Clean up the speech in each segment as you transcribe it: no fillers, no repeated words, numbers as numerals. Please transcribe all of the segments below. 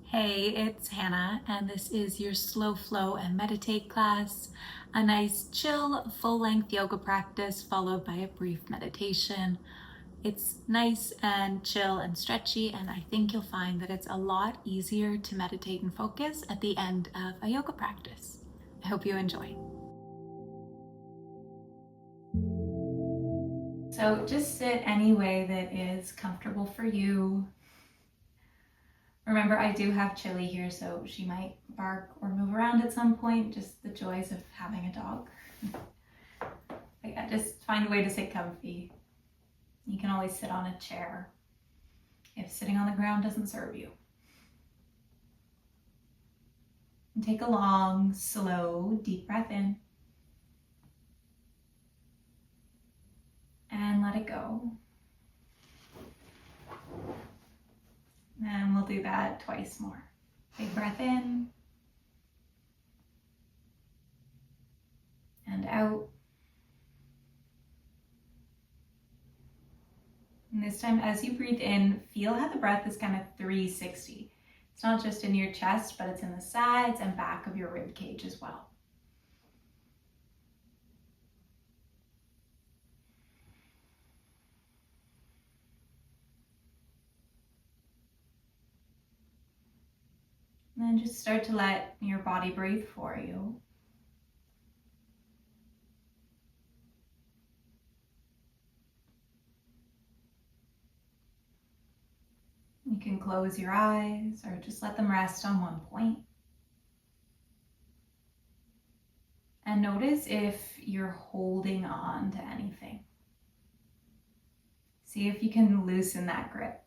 Hey, it's Hannah, and this is your Slow Flow and Meditate class, a nice, chill, full-length yoga practice followed by a brief meditation. It's nice and chill and stretchy, and I think you'll find that it's a lot easier to meditate and focus at the end of a yoga practice. I hope you enjoy. So just sit any way that is comfortable for you. Remember, I do have Chili here, so she might bark or move around at some point, just the joys of having a dog. But yeah, just find a way to sit comfy. You can always sit on a chair if sitting on the ground doesn't serve you. And take a long, slow, deep breath in. And let it go. And we'll do that twice more. Big breath in. And out. And this time, as you breathe in, feel how the breath is kind of 360. It's not just in your chest, but it's in the sides and back of your rib cage as well. And then just start to let your body breathe for you. You can close your eyes or just let them rest on one point. And notice if you're holding on to anything. See if you can loosen that grip.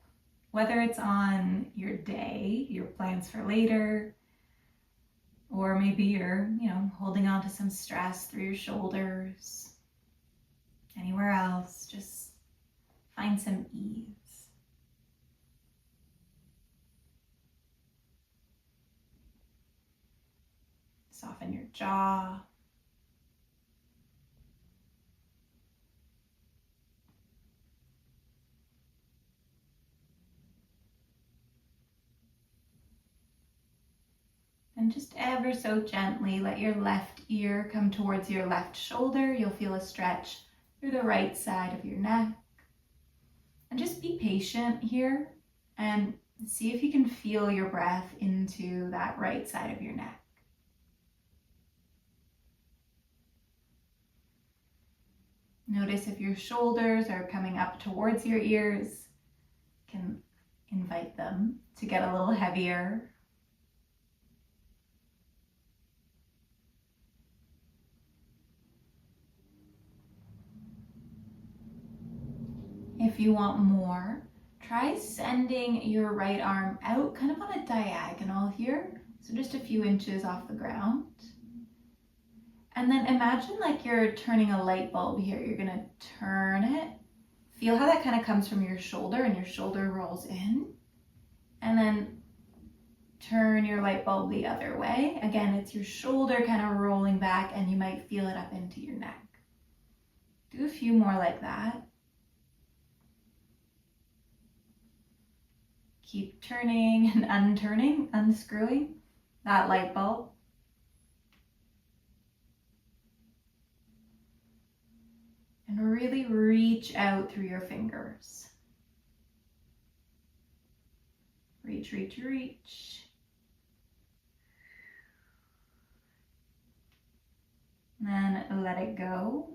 Whether it's on your day, your plans for later, or maybe you're, holding on to some stress through your shoulders, anywhere else, just find some ease. Soften your jaw. And just ever so gently, let your left ear come towards your left shoulder. You'll feel a stretch through the right side of your neck. And just be patient here and see if you can feel your breath into that right side of your neck. Notice if your shoulders are coming up towards your ears. You can invite them to get a little heavier. If you want more, try sending your right arm out kind of on a diagonal here, so just a few inches off the ground. And then imagine like you're turning a light bulb here. You're gonna turn it. Feel how that kind of comes from your shoulder and your shoulder rolls in. And then turn your light bulb the other way. Again, it's your shoulder kind of rolling back and you might feel it up into your neck. Do a few more like that. Keep turning and unturning, unscrewing that light bulb. And really reach out through your fingers. Reach, reach, reach. And then let it go.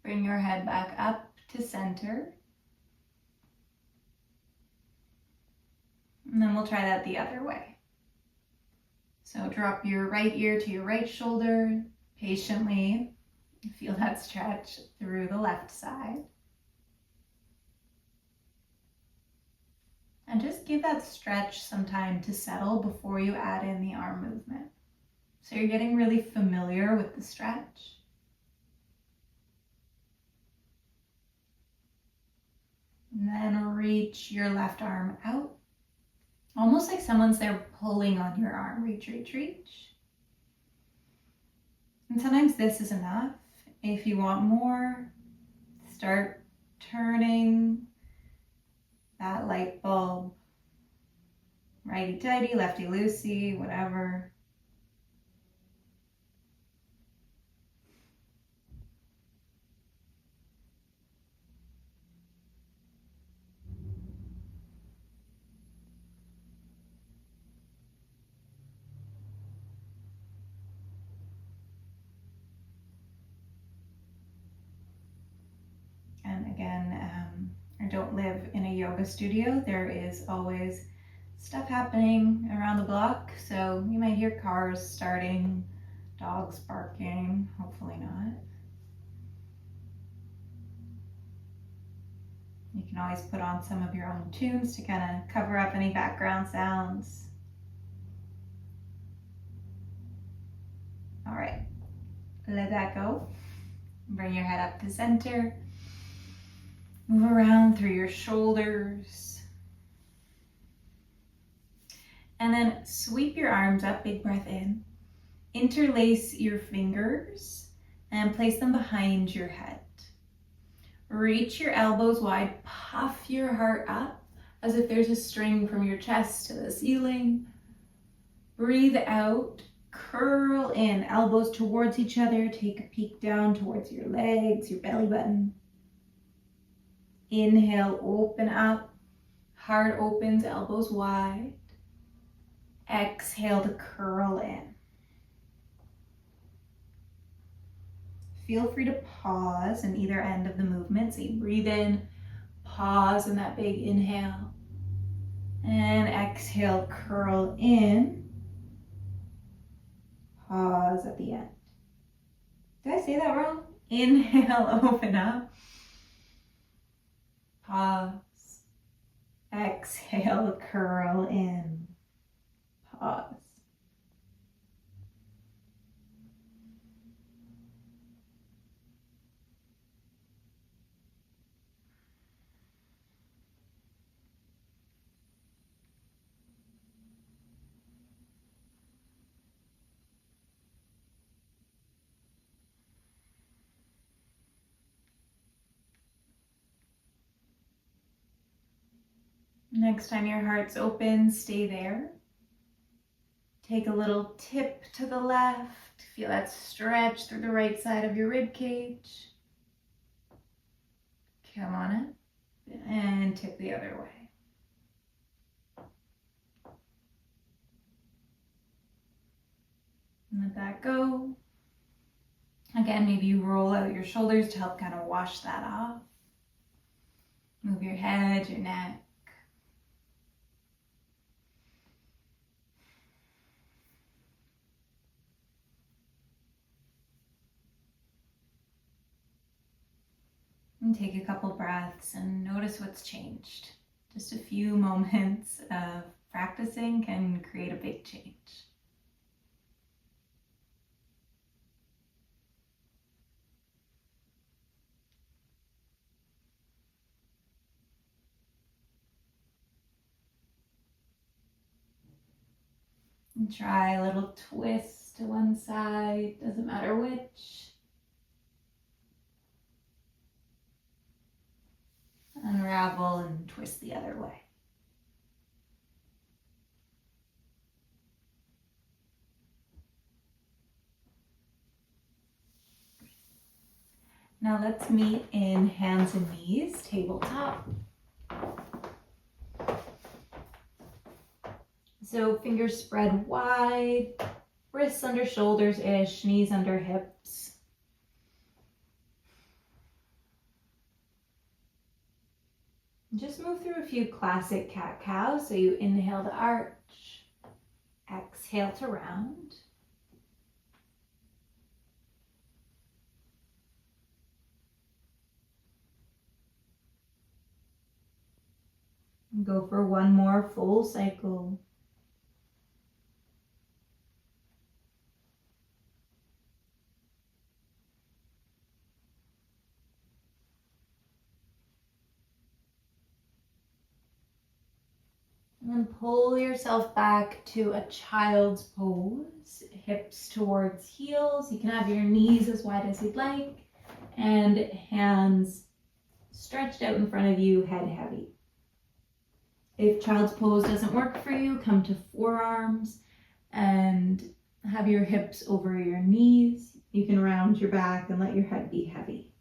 Bring your head back up to center. And then we'll try that the other way. So drop your right ear to your right shoulder, patiently. Feel that stretch through the left side. And just give that stretch some time to settle before you add in the arm movement. So you're getting really familiar with the stretch. And then reach your left arm out. Almost like someone's there pulling on your arm. Reach, reach, reach. And sometimes this is enough. If you want more, start turning that light bulb righty-tighty, lefty-loosey, whatever. And again, I don't live in a yoga studio. There is always stuff happening around the block, so you might hear cars starting, dogs barking, hopefully not. You can always put on some of your own tunes to kind of cover up any background sounds. All right, let that go. Bring your head up to center. Move around through your shoulders. And then sweep your arms up, big breath in. Interlace your fingers and place them behind your head. Reach your elbows wide, puff your heart up as if there's a string from your chest to the ceiling. Breathe out, curl in, elbows towards each other. Take a peek down towards your legs, your belly button. Inhale, open up, heart opens, elbows wide. Exhale to curl in. Feel free to pause in either end of the movement. So you breathe in, pause in that big inhale, and exhale, curl in, pause at the end. Did I say that wrong? Inhale, open up, pause, exhale, curl in, pause. Next time your heart's open, stay there. Take a little tip to the left. Feel that stretch through the right side of your rib cage. Come on in and tip the other way. Let that go. Again, maybe you roll out your shoulders to help kind of wash that off. Move your head, your neck. And take a couple breaths and notice what's changed. Just a few moments of practicing can create a big change. And try a little twist to one side, doesn't matter which. Unravel and twist the other way. Now let's meet in hands and knees, tabletop. So fingers spread wide, wrists under shoulders-ish, knees under hips. Just move through a few classic cat-cow. So you inhale to arch, exhale to round. And go for one more full cycle. And then pull yourself back to a child's pose, hips towards heels. You can have your knees as wide as you'd like, and hands stretched out in front of you, head heavy. If child's pose doesn't work for you, come to forearms and have your hips over your knees. You can round your back and let your head be heavy.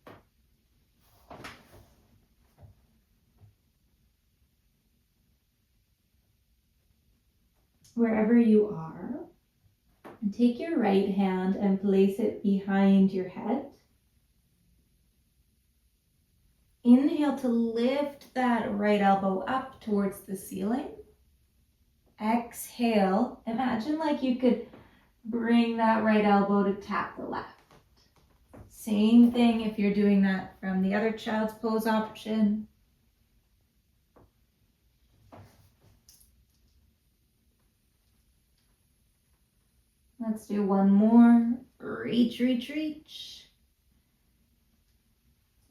Wherever you are, take your right hand and place it behind your head. Inhale to lift that right elbow up towards the ceiling. Exhale, imagine like you could bring that right elbow to tap the left. Same thing if you're doing that from the other child's pose option. Let's do one more. Reach, reach, reach.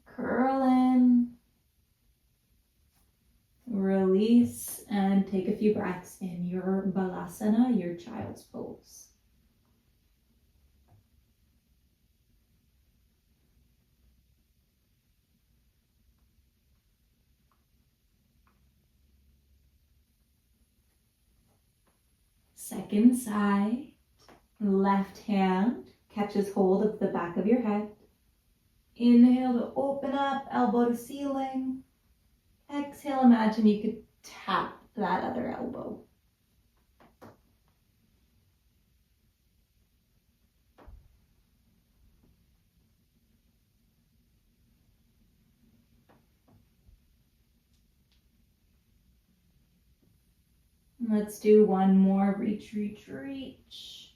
Curl in. Release and take a few breaths in your balasana, your child's pose. Second side, left hand catches hold of the back of your head. Inhale to open up, elbow to ceiling. Exhale, imagine you could tap that other elbow. Let's do one more. Reach, reach, reach.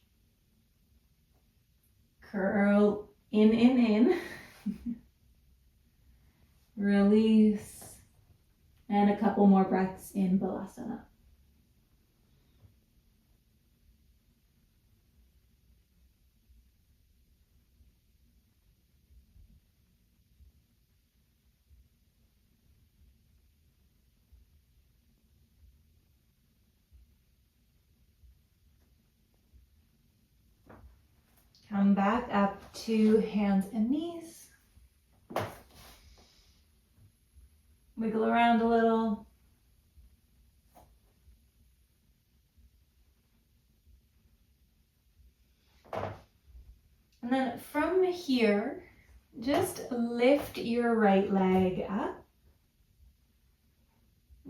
Curl in. Release. And a couple more breaths in balasana. Come back up to hands and knees. Wiggle around a little. And then from here, just lift your right leg up.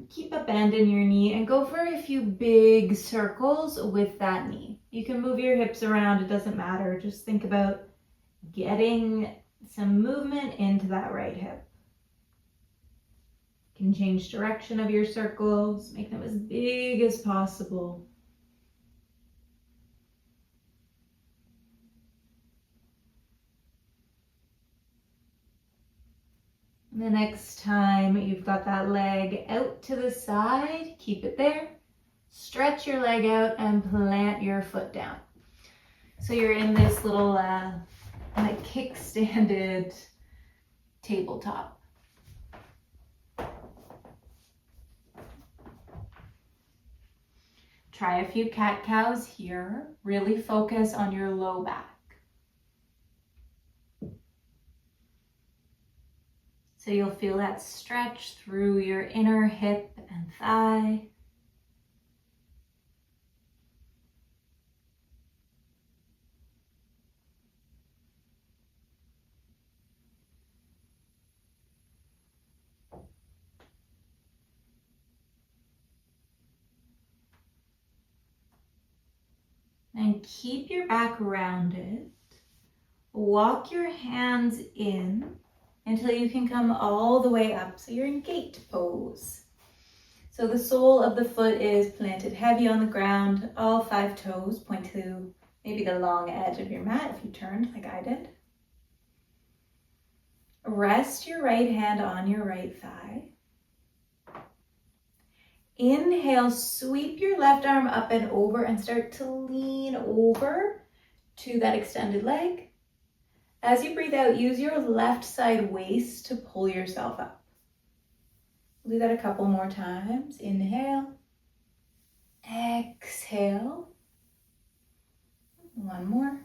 Keep a bend in your knee and go for a few big circles with that knee. You can move your hips around, it doesn't matter. Just think about getting some movement into that right hip. You can change direction of your circles, make them as big as possible. The next time you've got that leg out to the side, keep it there. Stretch your leg out and plant your foot down. So you're in this little like kickstanded tabletop. Try a few cat-cows here. Really focus on your low back. So you'll feel that stretch through your inner hip and thigh. And keep your back rounded. Walk your hands in until you can come all the way up. So you're in gate pose. So the sole of the foot is planted heavy on the ground. All 5 toes point to maybe the long edge of your mat if you turned like I did. Rest your right hand on your right thigh. Inhale, sweep your left arm up and over and start to lean over to that extended leg. As you breathe out, use your left side waist to pull yourself up. We'll do that a couple more times. Inhale. Exhale. One more.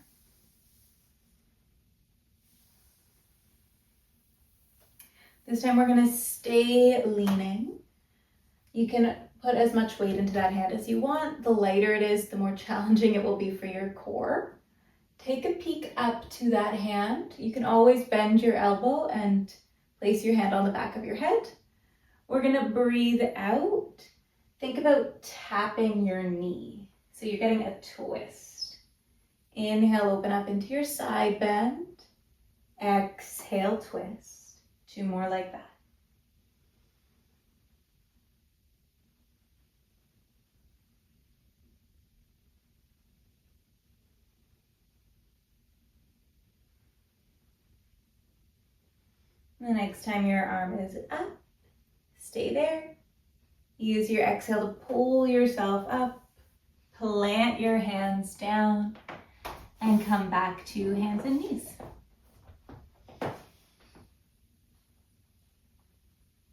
This time we're going to stay leaning. You can put as much weight into that hand as you want. The lighter it is, the more challenging it will be for your core. Take a peek up to that hand. You can always bend your elbow and place your hand on the back of your head. We're gonna breathe out. Think about tapping your knee. So you're getting a twist. Inhale, open up into your side bend. Exhale, twist. 2 more like that. The next time your arm is up, stay there. Use your exhale to pull yourself up. Plant your hands down and come back to hands and knees.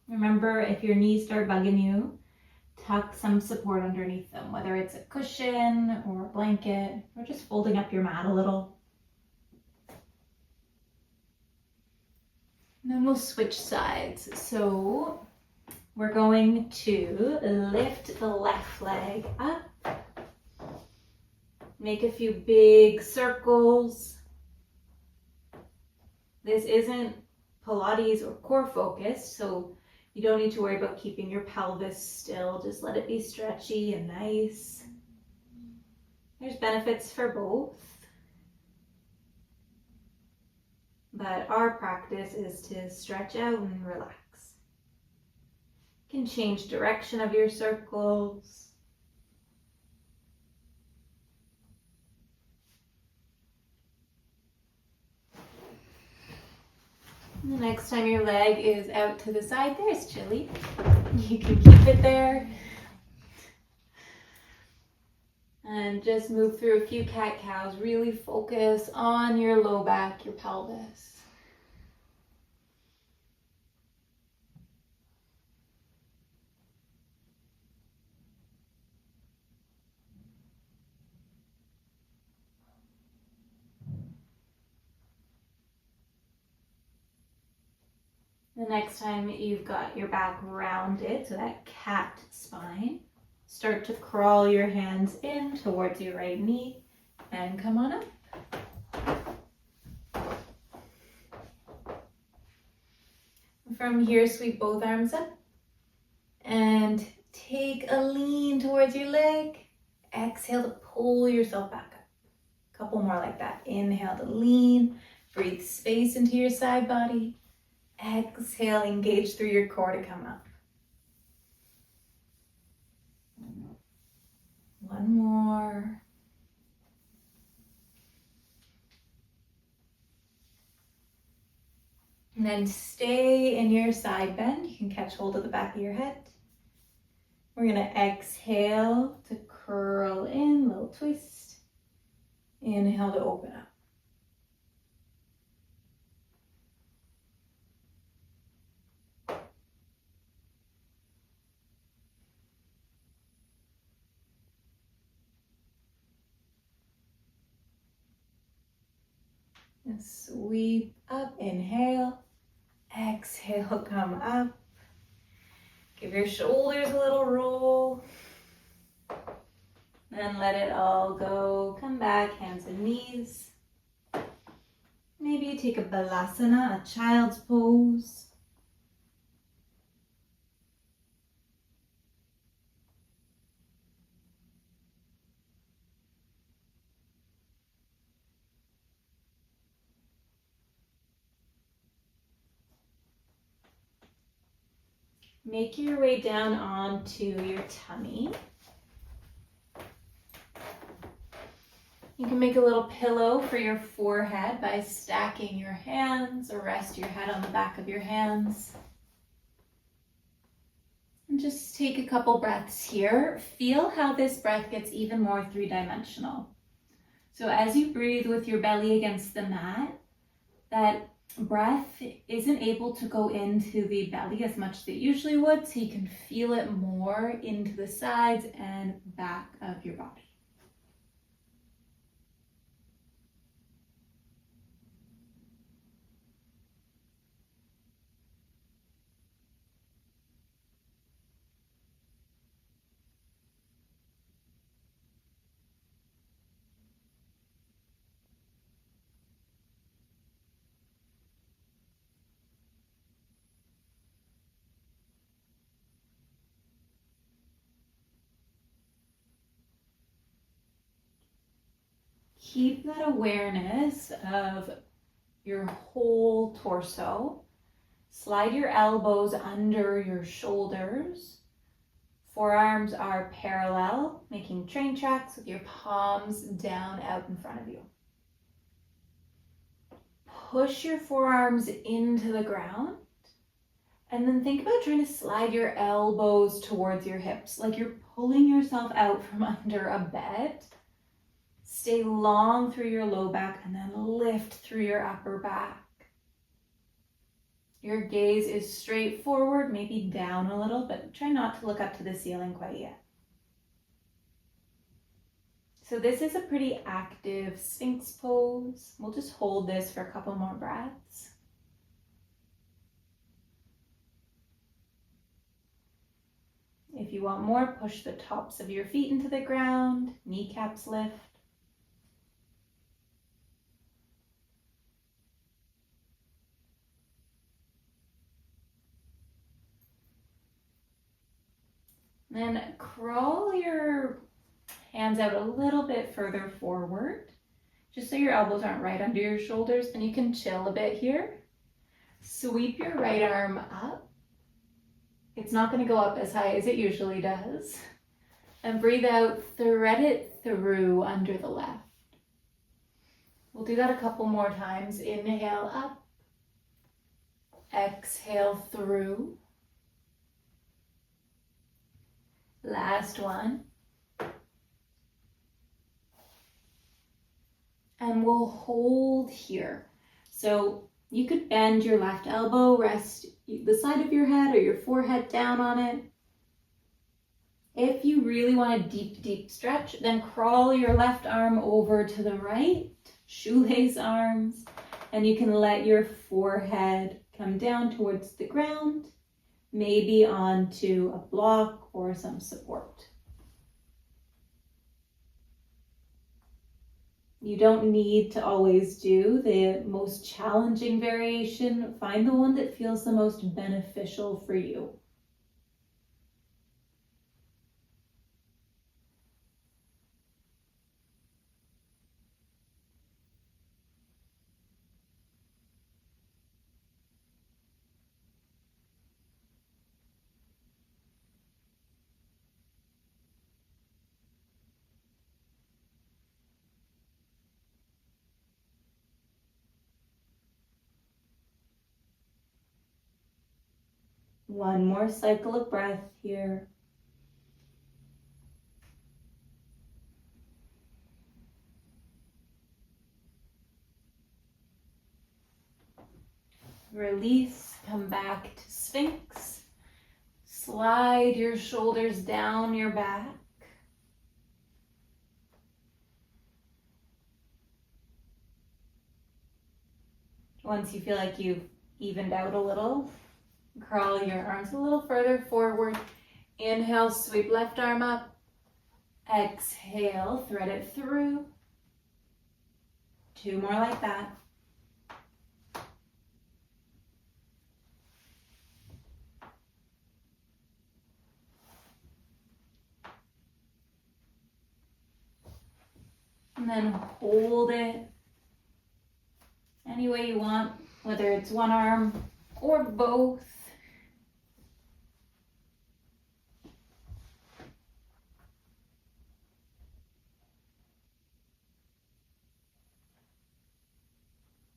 Remember, if your knees start bugging you, tuck some support underneath them, whether it's a cushion or a blanket, or just folding up your mat a little. And then we'll switch sides. So we're going to lift the left leg up. Make a few big circles. This isn't Pilates or core focused, so you don't need to worry about keeping your pelvis still. Just let it be stretchy and nice. There's benefits for both. But our practice is to stretch out and relax. You can change direction of your circles. And the next time your leg is out to the side, there's Chili. You can keep it there. And just move through a few cat-cows. Really focus on your low back, your pelvis. The next time you've got your back rounded, so that cat spine, start to crawl your hands in towards your right knee and come on up. From here, sweep both arms up and take a lean towards your leg. Exhale to pull yourself back up. A couple more like that. Inhale to lean, breathe space into your side body. Exhale, engage through your core to come up. One more. And then stay in your side bend. You can catch hold of the back of your head. We're going to exhale to curl in, little twist. Inhale to open up. And sweep up, inhale, exhale, come up. Give your shoulders a little roll. Then let it all go. Come back, hands and knees. Maybe you take a balasana, a child's pose. Make your way down onto your tummy. You can make a little pillow for your forehead by stacking your hands, or rest your head on the back of your hands. And just take a couple breaths here. Feel how this breath gets even more three-dimensional. So as you breathe with your belly against the mat, that breath isn't able to go into the belly as much as it usually would, so you can feel it more into the sides and back of your body. keep that awareness of your whole torso. Slide your elbows under your shoulders. Forearms are parallel, making train tracks with your palms down out in front of you. Push your forearms into the ground, and then think about trying to slide your elbows towards your hips, like you're pulling yourself out from under a bed. Stay long through your low back and then lift through your upper back. Your gaze is straight forward, maybe down a little, but try not to look up to the ceiling quite yet. So this is a pretty active Sphinx pose. We'll just hold this for a couple more breaths. If you want more, push the tops of your feet into the ground, kneecaps lift. Then crawl your hands out a little bit further forward, just so your elbows aren't right under your shoulders, and you can chill a bit here. Sweep your right arm up. It's not going to go up as high as it usually does. And breathe out, thread it through under the left. We'll do that a couple more times. Inhale up. Exhale through. Last one. And we'll hold here. So you could bend your left elbow, rest the side of your head or your forehead down on it. If you really want a deep, deep stretch, then crawl your left arm over to the right, shoelace arms, and you can let your forehead come down towards the ground, maybe onto a block or some support. You don't need to always do the most challenging variation. Find the one that feels the most beneficial for you. One more cycle of breath here. Release, come back to Sphinx. Slide your shoulders down your back. Once you feel like you've evened out a little, crawl your arms a little further forward. Inhale, sweep left arm up. Exhale, thread it through. 2 more like that. And then hold it any way you want, whether it's one arm or both.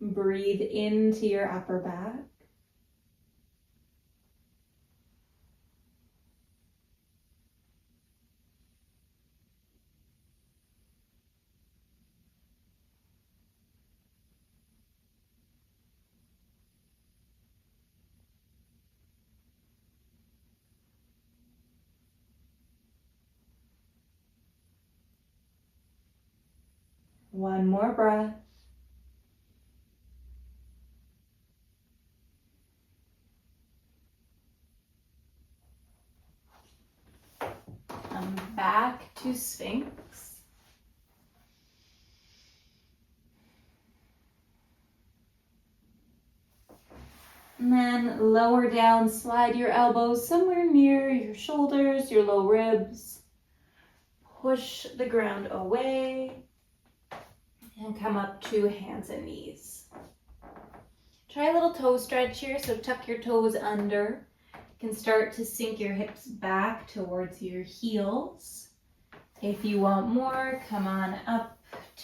Breathe into your upper back. One more breath. Come back to Sphinx. And then lower down, slide your elbows somewhere near your shoulders, your low ribs. Push the ground away. And come up to hands and knees. Try a little toe stretch here, so tuck your toes under. You can start to sink your hips back towards your heels. If you want more, come on up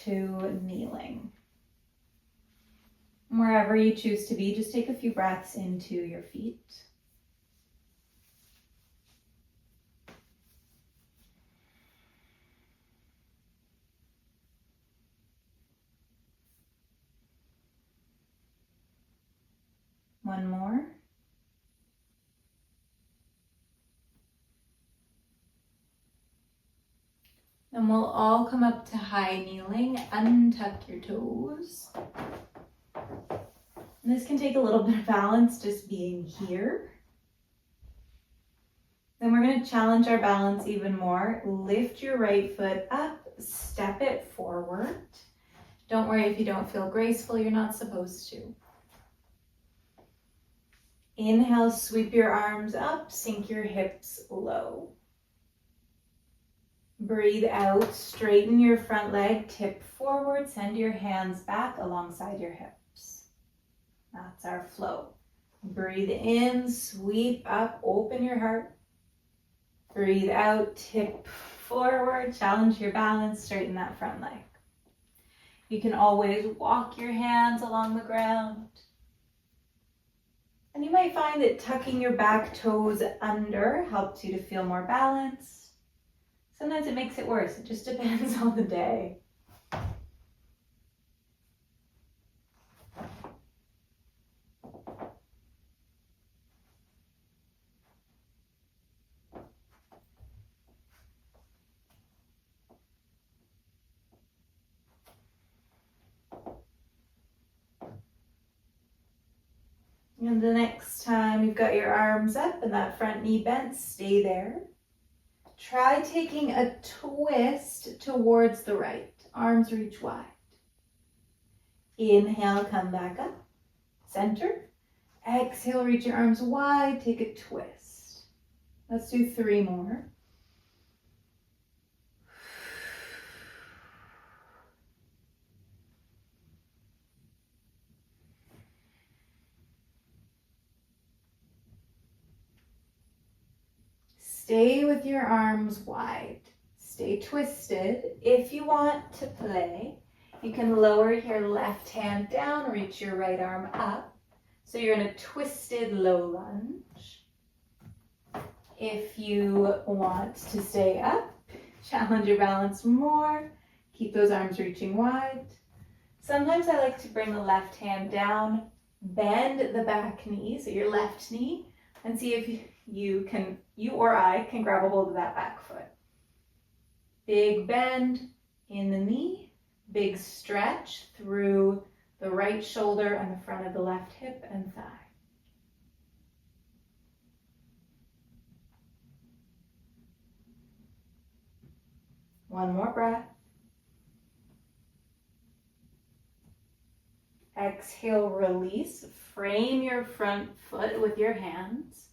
to kneeling. Wherever you choose to be, just take a few breaths into your feet. One more. Then we'll all come up to high kneeling, untuck your toes. And this can take a little bit of balance just being here. Then we're going to challenge our balance even more. Lift your right foot up, step it forward. Don't worry if you don't feel graceful, you're not supposed to. Inhale, sweep your arms up, sink your hips low. Breathe out, straighten your front leg, tip forward, send your hands back alongside your hips. That's our flow. Breathe in, sweep up, open your heart. Breathe out, tip forward, challenge your balance, straighten that front leg. You can always walk your hands along the ground. And you might find that tucking your back toes under helps you to feel more balanced. Sometimes it makes it worse. It just depends on the day. And the next time you've got your arms up and that front knee bent, stay there. Try taking a twist towards the right. Arms reach wide. Inhale, come back up. Center. Exhale, reach your arms wide. Take a twist. Let's do 3 more. Stay with your arms wide. Stay twisted. If you want to play, you can lower your left hand down, reach your right arm up. So you're in a twisted low lunge. If you want to stay up, challenge your balance more. Keep those arms reaching wide. Sometimes I like to bring the left hand down, bend the back knee, so your left knee, and see if you or I can grab a hold of that back foot. Big bend in the knee, big stretch through the right shoulder and the front of the left hip and thigh. One more breath. Exhale, release. Frame your front foot with your hands.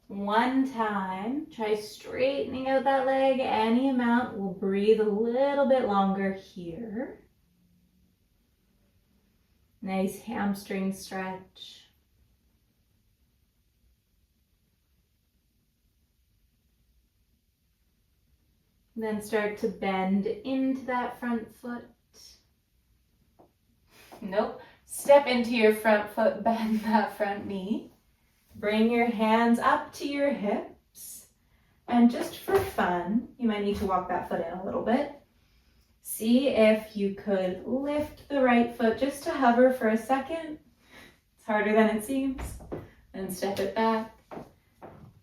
One time, try straightening out that leg any amount. We'll breathe a little bit longer here. Nice hamstring stretch. Then start to bend into that front foot. Nope. Step into your front foot, bend that front knee. Bring your hands up to your hips. And just for fun, you might need to walk that foot in a little bit. See if you could lift the right foot just to hover for a second. It's harder than it seems. Then step it back.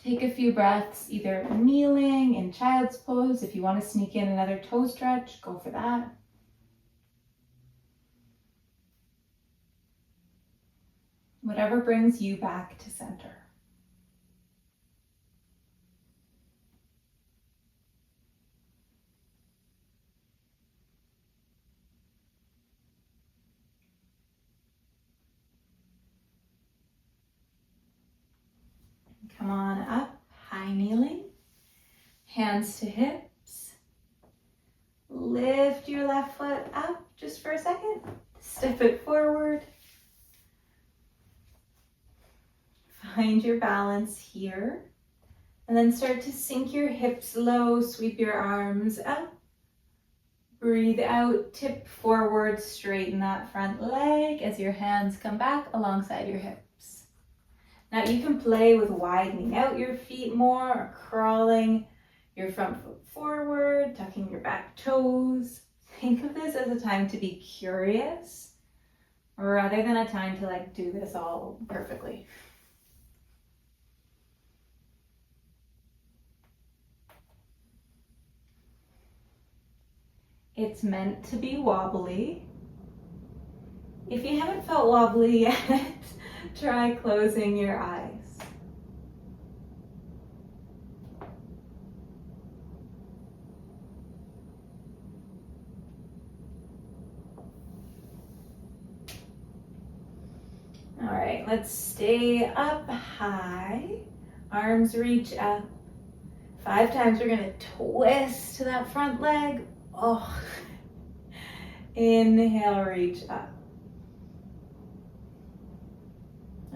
Take a few breaths, either kneeling in child's pose. If you want to sneak in another toe stretch, go for that. Whatever brings you back to center. Come on up, high kneeling, hands to hips. lift your left foot up just for a second. Step it forward. Find your balance here. And then start to sink your hips low, sweep your arms up. Breathe out, tip forward, straighten that front leg as your hands come back alongside your hips. Now you can play with widening out your feet more or crawling your front foot forward, tucking your back toes. Think of this as a time to be curious rather than a time to like do this all perfectly. It's meant to be wobbly. If you haven't felt wobbly yet, try closing your eyes. All right, let's stay up high. Arms reach up. 5 times we're gonna twist to that front leg. Oh, inhale, reach up.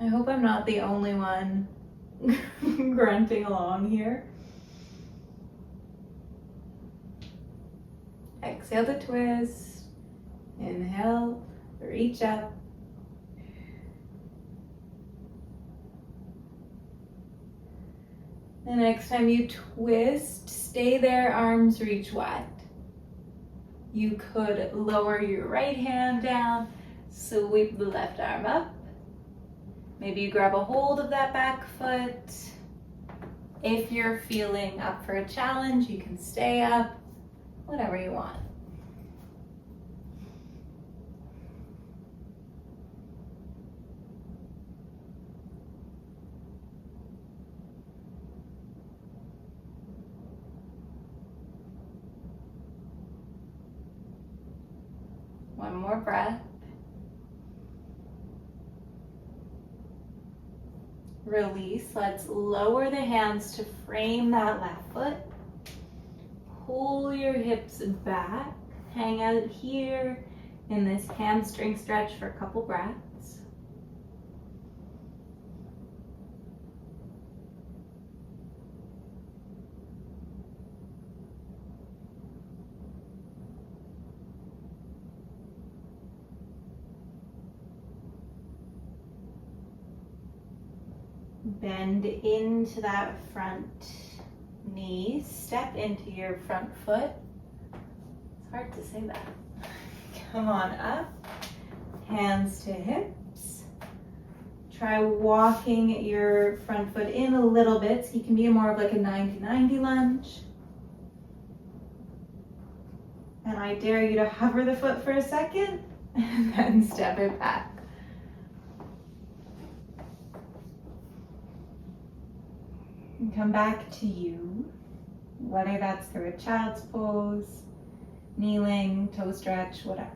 I hope I'm not the only one grunting along here. Exhale to twist. Inhale, reach up. The next time you twist, stay there, arms reach wide. You could lower your right hand down, sweep the left arm up. Maybe you grab a hold of that back foot. If you're feeling up for a challenge, you can stay up, whatever you want. One more breath. Release. Let's lower the hands to frame that left foot. Pull your hips back. Hang out here in this hamstring stretch for a couple breaths. Bend into that front knee, step into your front foot. It's hard to say that. Come on up, hands to hips. Try walking your front foot in a little bit so you can be more of like a 90-90 lunge. And I dare you to hover the foot for a second and then step it back. And come back to you, whether that's through a child's pose, kneeling, toe stretch, whatever.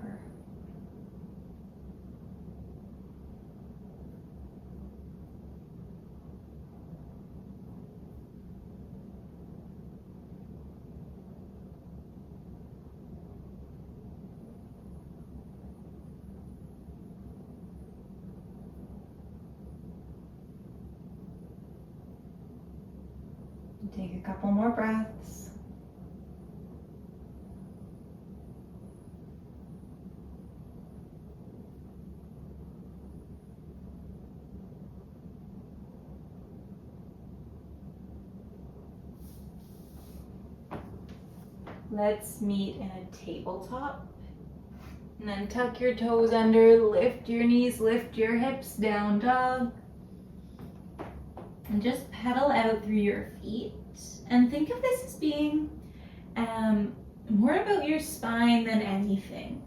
Take a couple more breaths. Let's meet in a tabletop. And then tuck your toes under, lift your knees, lift your hips, down dog. And just pedal out through your feet. And think of this as being more about your spine than anything.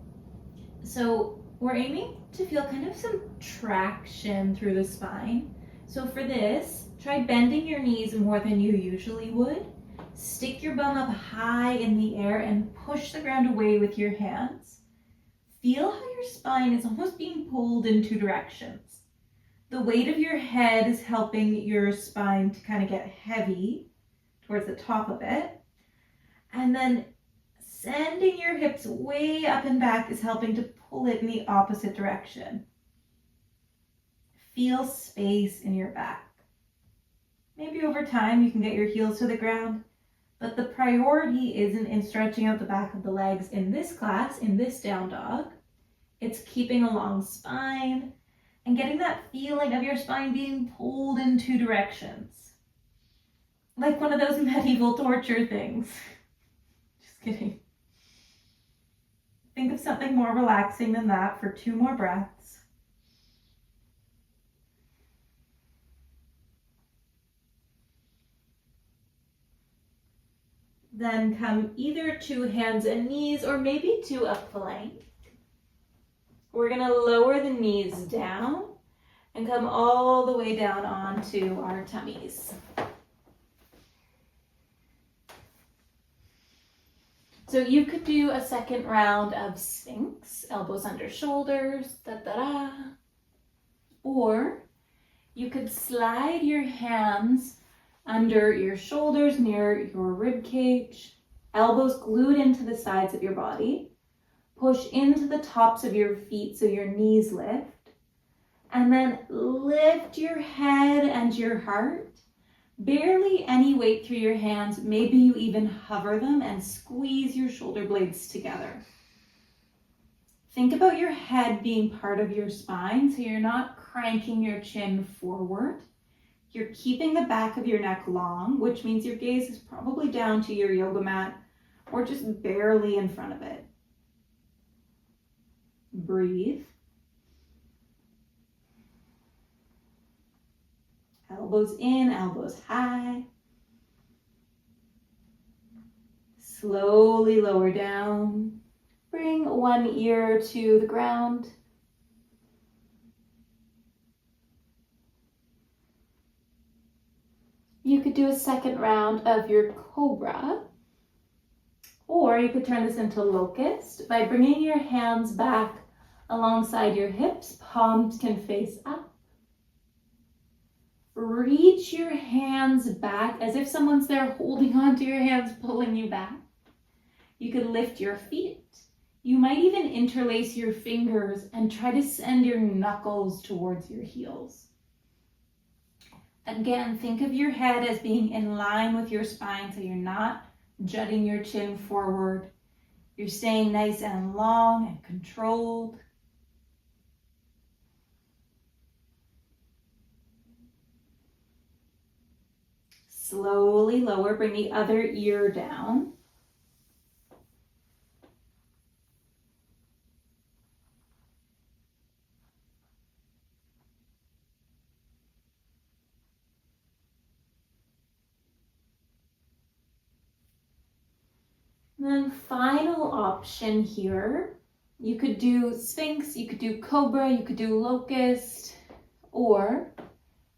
So we're aiming to feel kind of some traction through the spine. So for this, try bending your knees more than you usually would. Stick your bum up high in the air and push the ground away with your hands. Feel how your spine is almost being pulled in 2 directions. The weight of your head is helping your spine to kind of get heavy towards the top of it. And then sending your hips way up and back is helping to pull it in the opposite direction. Feel space in your back. Maybe over time you can get your heels to the ground, but the priority isn't in stretching out the back of the legs in this class, in this down dog. It's keeping a long spine and getting that feeling of your spine being pulled in two directions. Like one of those medieval torture things. Just kidding. Think of something more relaxing than that for 2 more breaths. Then come either to hands and knees or maybe to a plank. We're going to lower the knees down and come all the way down onto our tummies. So you could do a second round of Sphinx, elbows under shoulders, da-da-da. Or you could slide your hands under your shoulders near your rib cage, elbows glued into the sides of your body. Push into the tops of your feet so your knees lift. And then lift your head and your heart. Barely any weight through your hands. Maybe you even hover them and squeeze your shoulder blades together. Think about your head being part of your spine so you're not cranking your chin forward. You're keeping the back of your neck long, which means your gaze is probably down to your yoga mat or just barely in front of it. Breathe. Elbows in, elbows high. Slowly lower down. Bring one ear to the ground. You could do a second round of your cobra, or you could turn this into locust by bringing your hands back alongside your hips. Palms can face up. Reach your hands back as if someone's there holding onto your hands, pulling you back. You could lift your feet. You might even interlace your fingers and try to send your knuckles towards your heels. Again, think of your head as being in line with your spine so you're not jutting your chin forward. You're staying nice and long and controlled. Slowly lower, bring the other ear down. And then final option here, you could do Sphinx, you could do Cobra, you could do Locust, or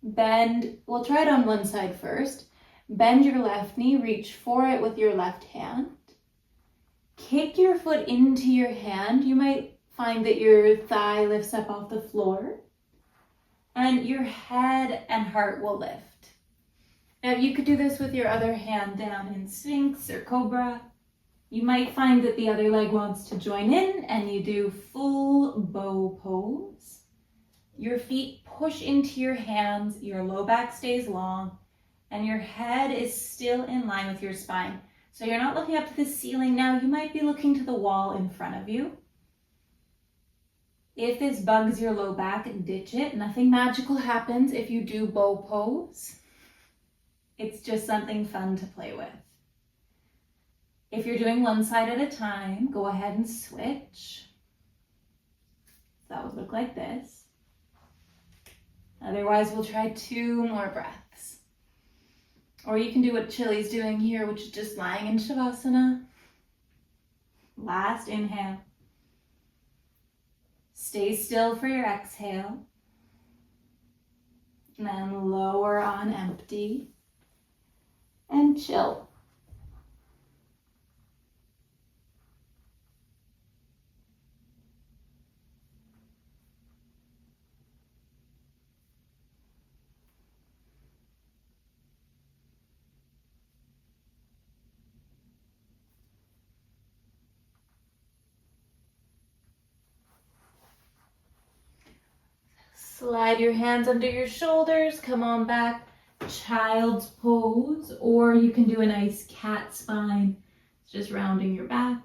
bend. We'll try it on one side first. Bend your left knee, reach for it with your left hand. Kick your foot into your hand. You might find that your thigh lifts up off the floor and your head and heart will lift. Now you could do this with your other hand down in Sphinx or Cobra. You might find that the other leg wants to join in and you do full bow pose. Your feet push into your hands, your low back stays long, and your head is still in line with your spine. So you're not looking up to the ceiling now, you might be looking to the wall in front of you. If this bugs your low back, ditch it. Nothing magical happens if you do bow pose. It's just something fun to play with. If you're doing one side at a time, go ahead and switch. That would look like this. Otherwise, we'll try 2 more breaths. Or you can do what Chili's doing here, which is just lying in Shavasana. Last inhale. Stay still for your exhale. And then lower on empty. And chill. Slide your hands under your shoulders, come on back, child's pose, or you can do a nice cat spine, just rounding your back.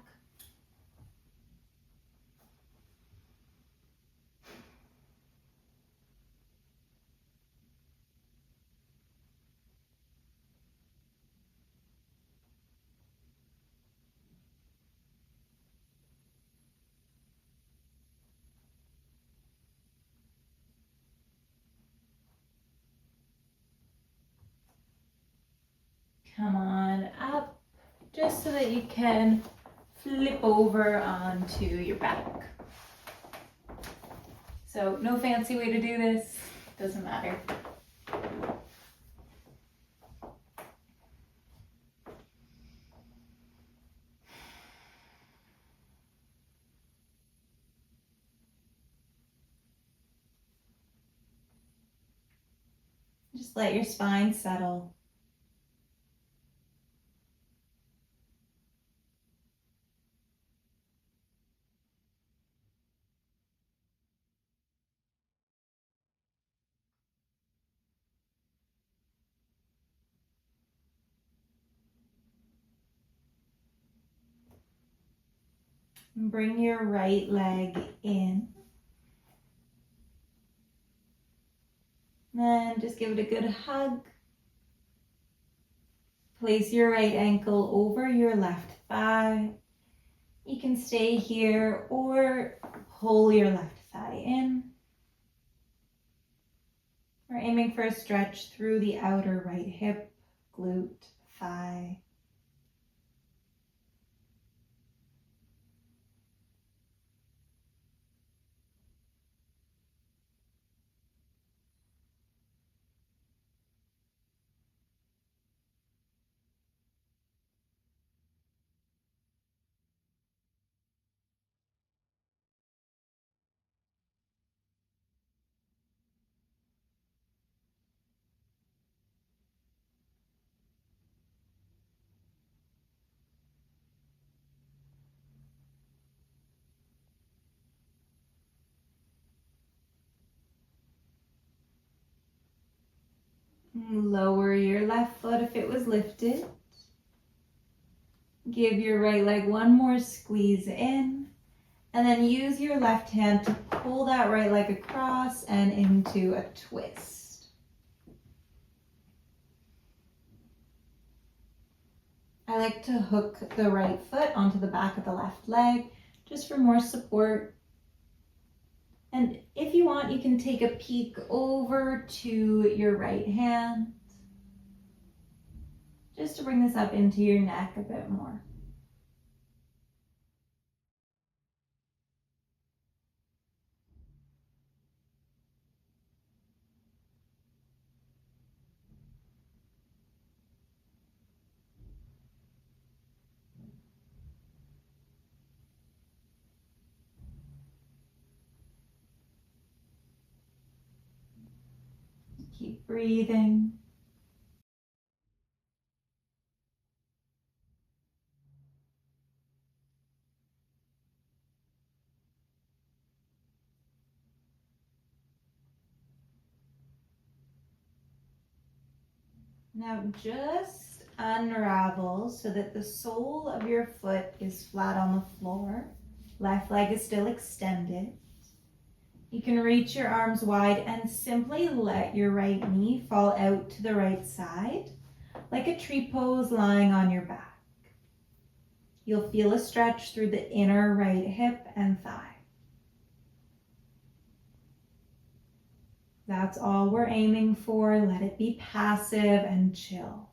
Come on up, just so that you can flip over onto your back. So no fancy way to do this, doesn't matter. Just let your spine settle. Bring your right leg in. Then just give it a good hug. Place your right ankle over your left thigh. You can stay here or pull your left thigh in. We're aiming for a stretch through the outer right hip, glute, thigh. Lower your left foot if it was lifted. Give your right leg one more squeeze in, and then use your left hand to pull that right leg across and into a twist. I like to hook the right foot onto the back of the left leg just for more support. And if you want, you can take a peek over to your right hand, just to bring this up into your neck a bit more. Keep breathing. Now just unravel so that the sole of your foot is flat on the floor. Left leg is still extended. You can reach your arms wide and simply let your right knee fall out to the right side, like a tree pose lying on your back. You'll feel a stretch through the inner right hip and thigh. That's all we're aiming for. Let it be passive and chill.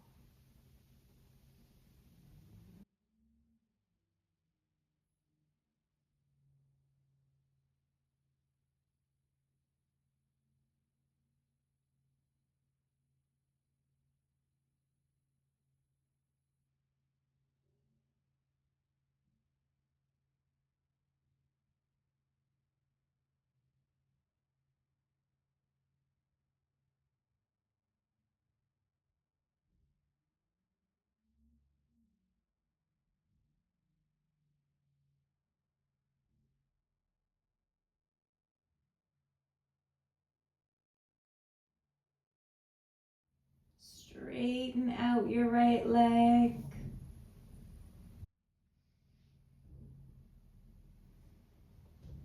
Straighten out your right leg.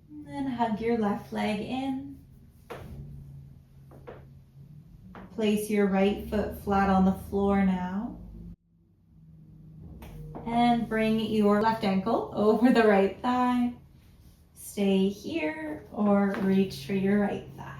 And then hug your left leg in. Place your right foot flat on the floor now. And bring your left ankle over the right thigh. Stay here or reach for your right thigh.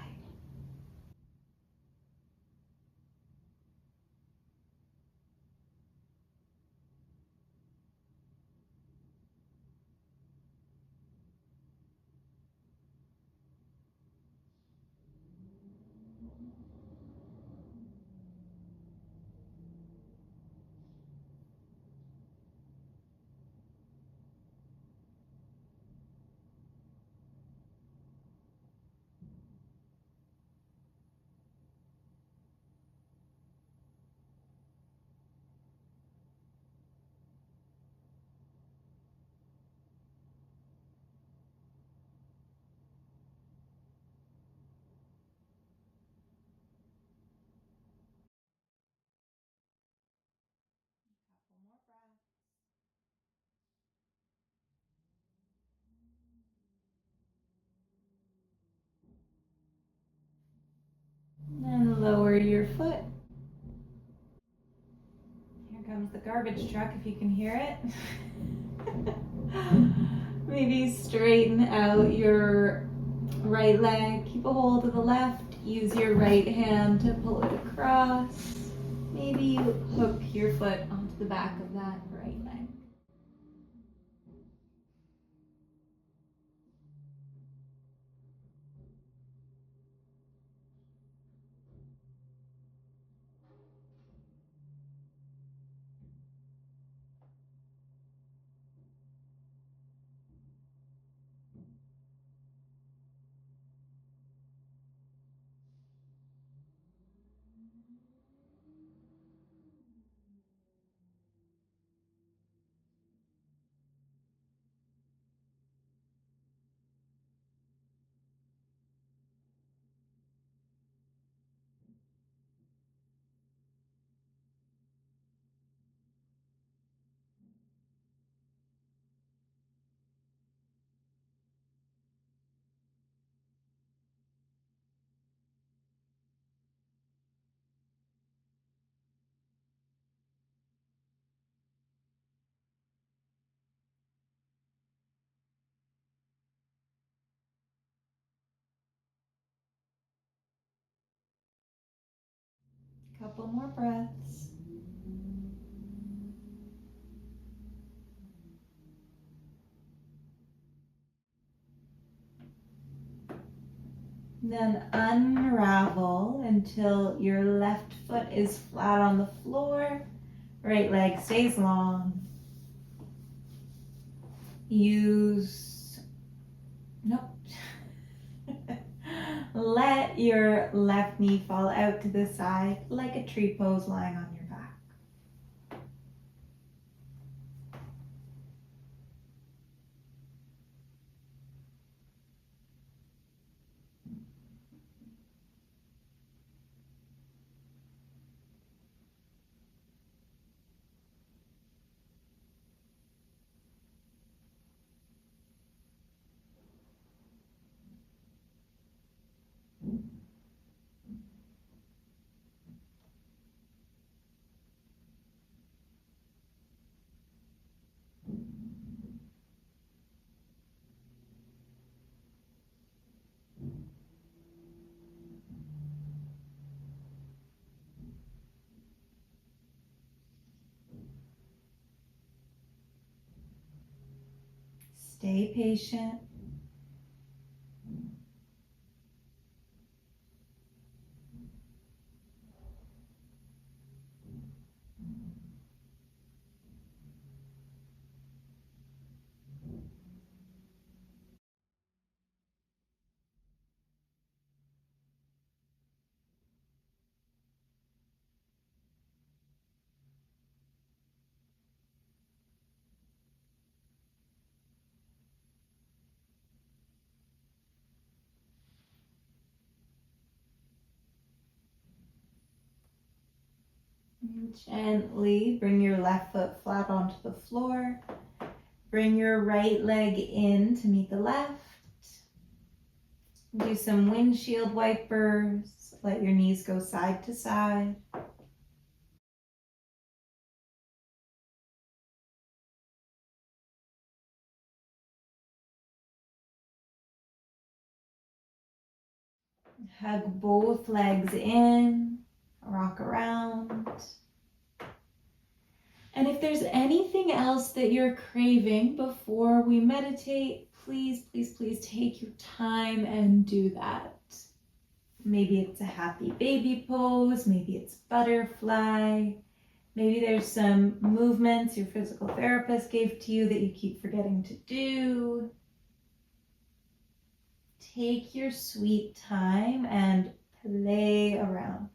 And lower your foot. Here comes the garbage truck if you can hear it. Maybe straighten out your right leg. Keep a hold of the left. Use your right hand to pull it across. Maybe hook your foot onto the back of that right leg. Couple more breaths. Then unravel until your left foot is flat on the floor. Right leg stays long. Nope. Let your left knee fall out to the side like a tree pose lying on your back. Stay patient. Gently bring your left foot flat onto the floor. Bring your right leg in to meet the left. Do some windshield wipers. Let your knees go side to side. Hug both legs in. Rock around. And if there's anything else that you're craving before we meditate, please, please, please take your time and do that. Maybe it's a happy baby pose, maybe it's butterfly, maybe there's some movements your physical therapist gave to you that you keep forgetting to do. Take your sweet time and play around.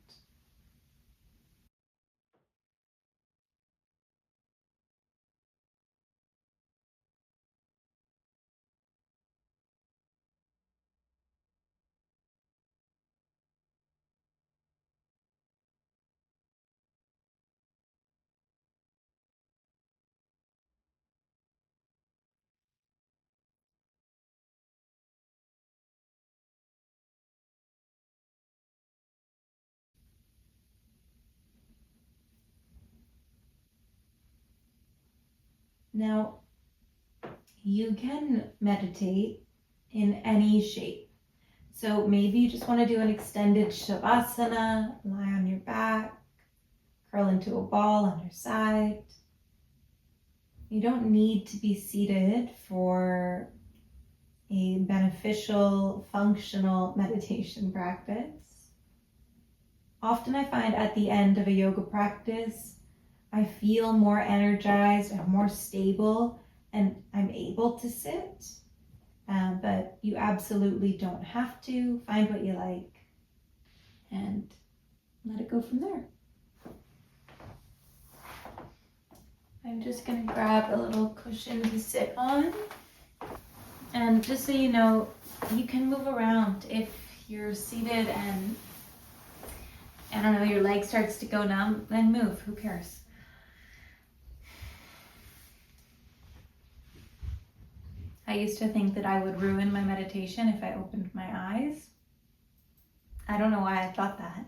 Now, you can meditate in any shape. So maybe you just want to do an extended Shavasana, lie on your back, curl into a ball on your side. You don't need to be seated for a beneficial, functional meditation practice. Often I find at the end of a yoga practice, I feel more energized, I'm more stable, and I'm able to sit. But you absolutely don't have to. Find what you like and let it go from there. I'm just going to grab a little cushion to sit on. And just so you know, you can move around if you're seated and, I don't know, your leg starts to go numb, then move. Who cares? I used to think that I would ruin my meditation if I opened my eyes. I don't know why I thought that.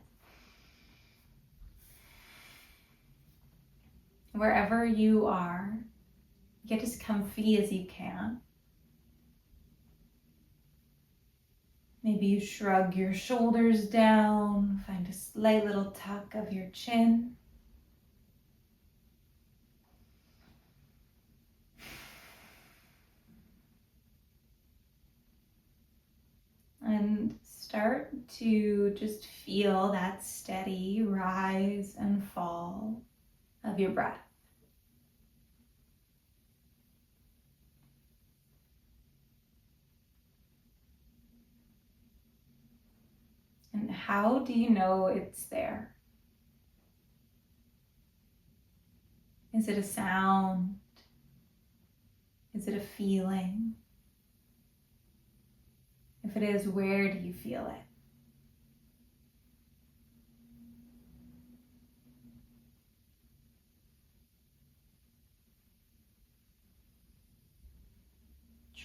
Wherever you are, get as comfy as you can. Maybe you shrug your shoulders down, find a slight little tuck of your chin. And start to just feel that steady rise and fall of your breath. And how do you know it's there? Is it a sound? Is it a feeling? If it is, where do you feel it?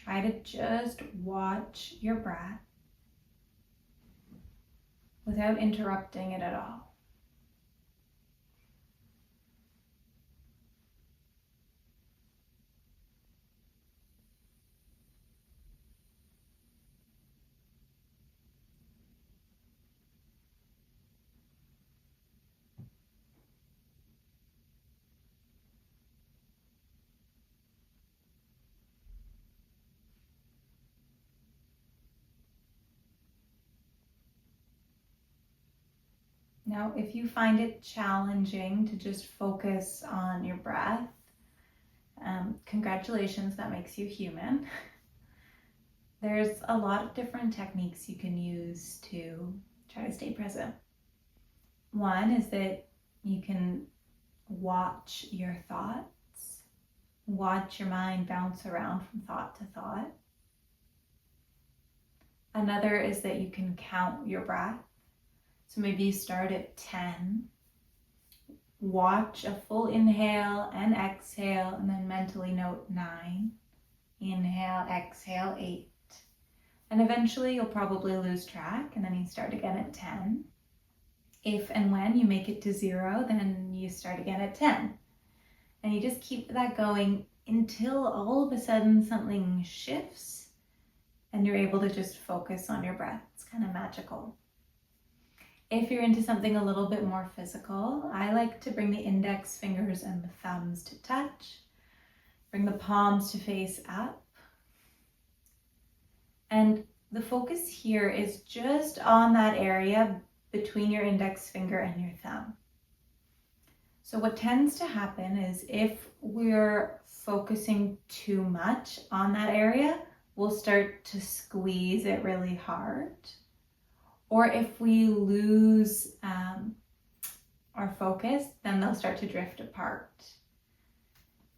Try to just watch your breath without interrupting it at all. Now, if you find it challenging to just focus on your breath, congratulations, that makes you human. There's a lot of different techniques you can use to try to stay present. One is that you can watch your thoughts, watch your mind bounce around from thought to thought. Another is that you can count your breath. So maybe you start at 10 watch a full inhale and exhale, and then mentally note 9. Inhale, exhale, 8. And eventually you'll probably lose track, and then you start again at 10. If and when you make it to 0, then you start again at 10. And you just keep that going until all of a sudden something shifts and you're able to just focus on your breath. It's kind of magical. If you're into something a little bit more physical, I like to bring the index fingers and the thumbs to touch. Bring the palms to face up. And the focus here is just on that area between your index finger and your thumb. So what tends to happen is if we're focusing too much on that area, we'll start to squeeze it really hard. Or if we lose our focus, then they'll start to drift apart.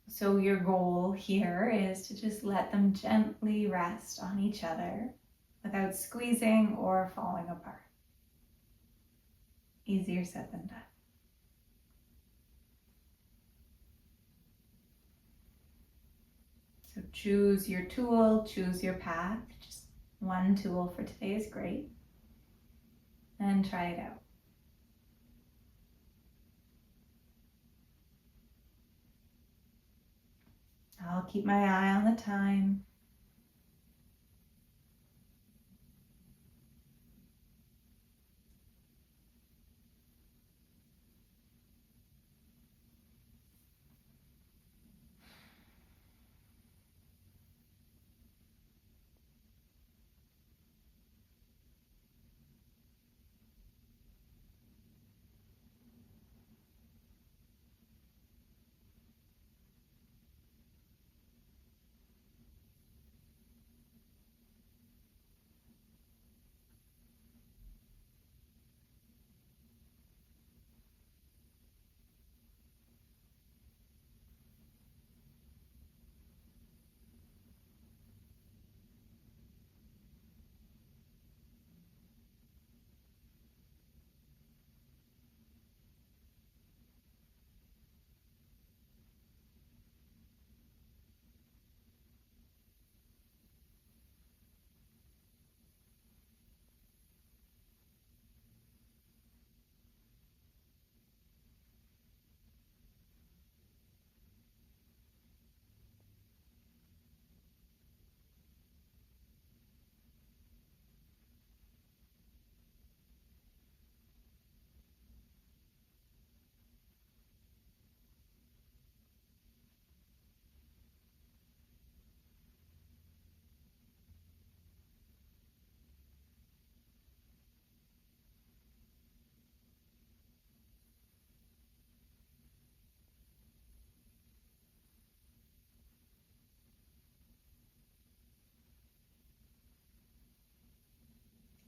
So your goal here is to just let them gently rest on each other without squeezing or falling apart. Easier said than done. So choose your tool, choose your path. Just one tool for today is great. And try it out. I'll keep my eye on the time.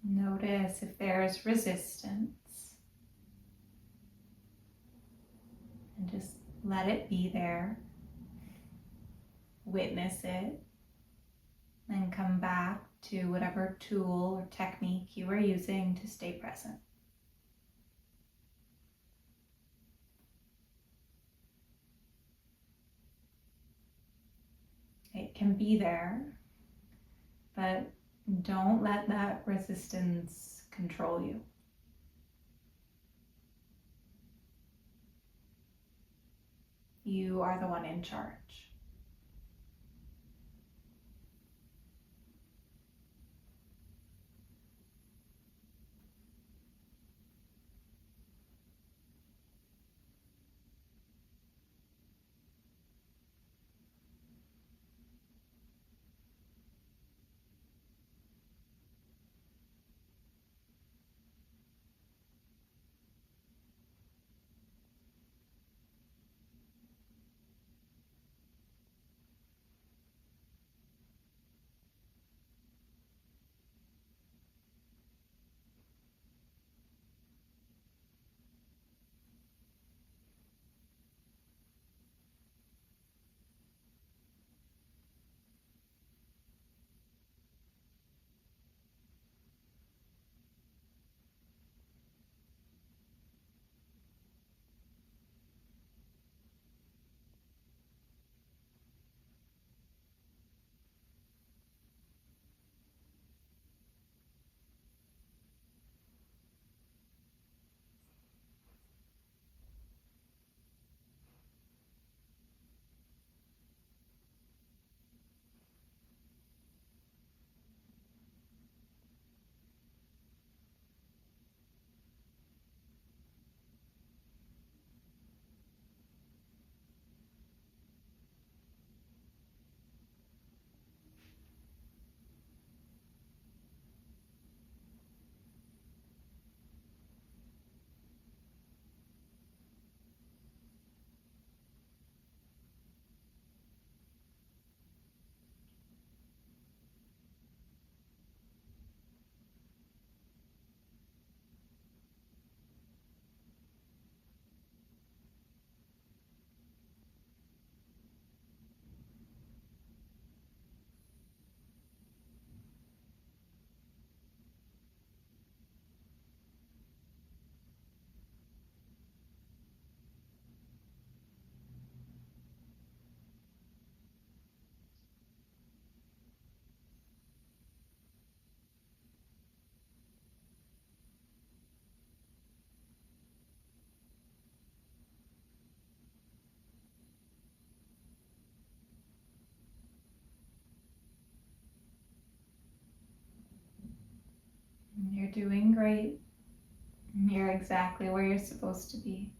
Notice if there's resistance and just let it be there. Witness it, then come back to whatever tool or technique you are using to stay present. It can be there, but don't let that resistance control you. You are the one in charge. doing great. You're exactly where you're supposed to be.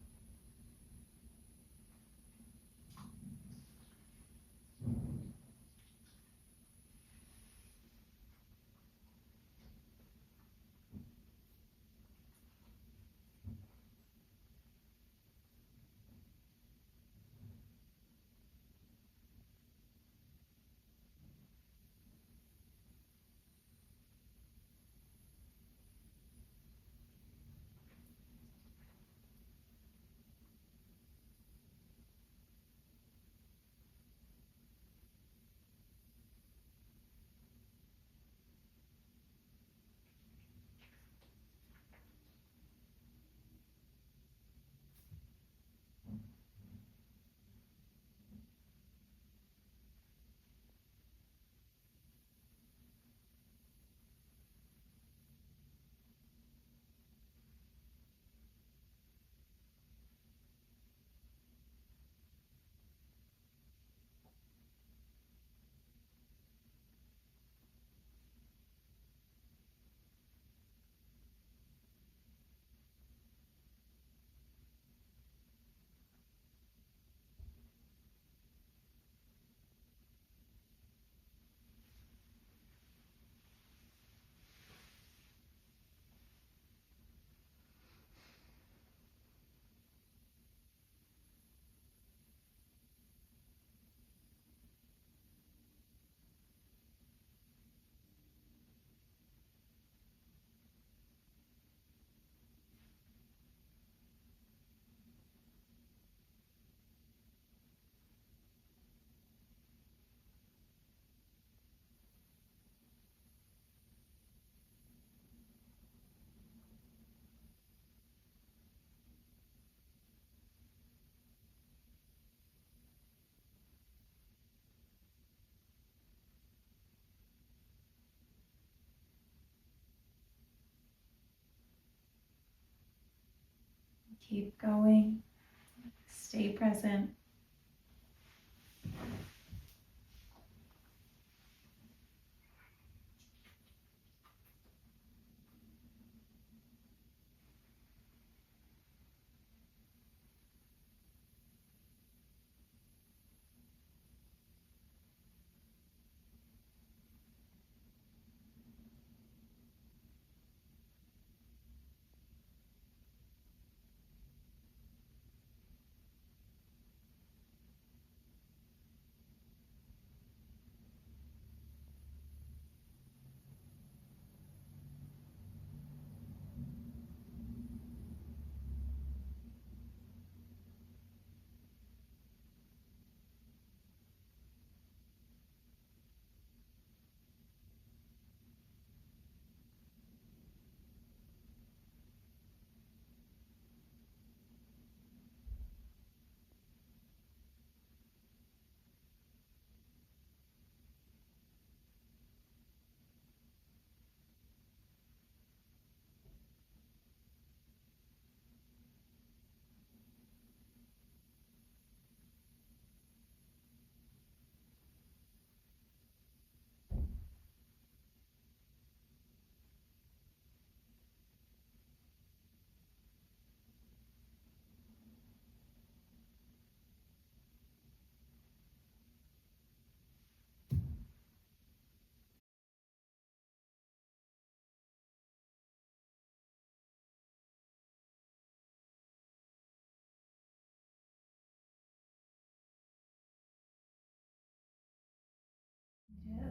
Keep going. Stay present.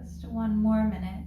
Just one more minute.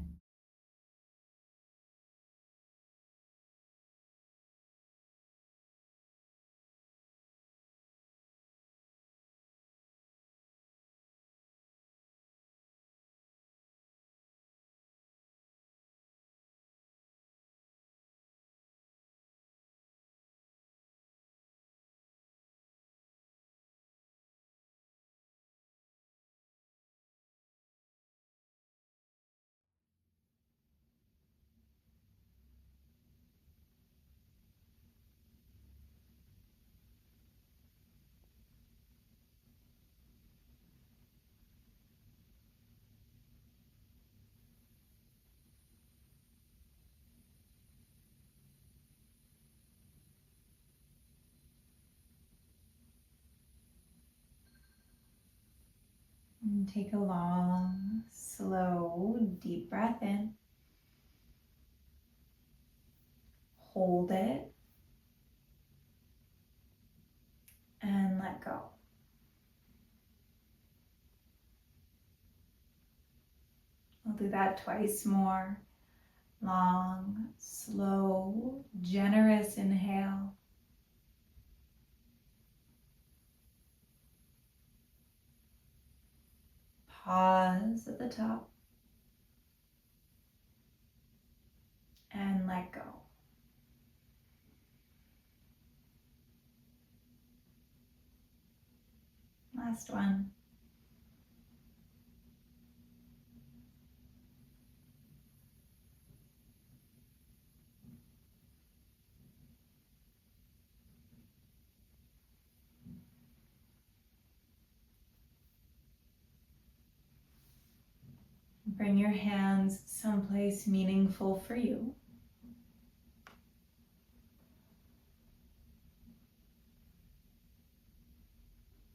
And take a long, slow, deep breath in. Hold it. And let go. We'll do that twice more. Long, slow, generous inhale. Pause at the top. And let go. Last one. Bring your hands someplace meaningful for you.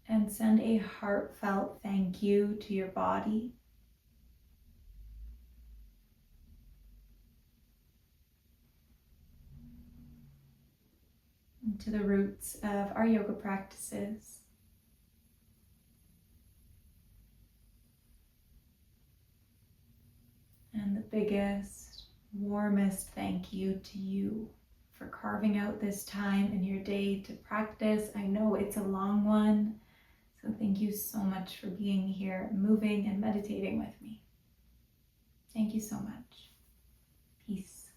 And send a heartfelt thank you to your body. And to the roots of our yoga practices. And the biggest, warmest thank you to you for carving out this time in your day to practice. I know it's a long one, so thank you so much for being here, moving and meditating with me. Thank you so much. Peace.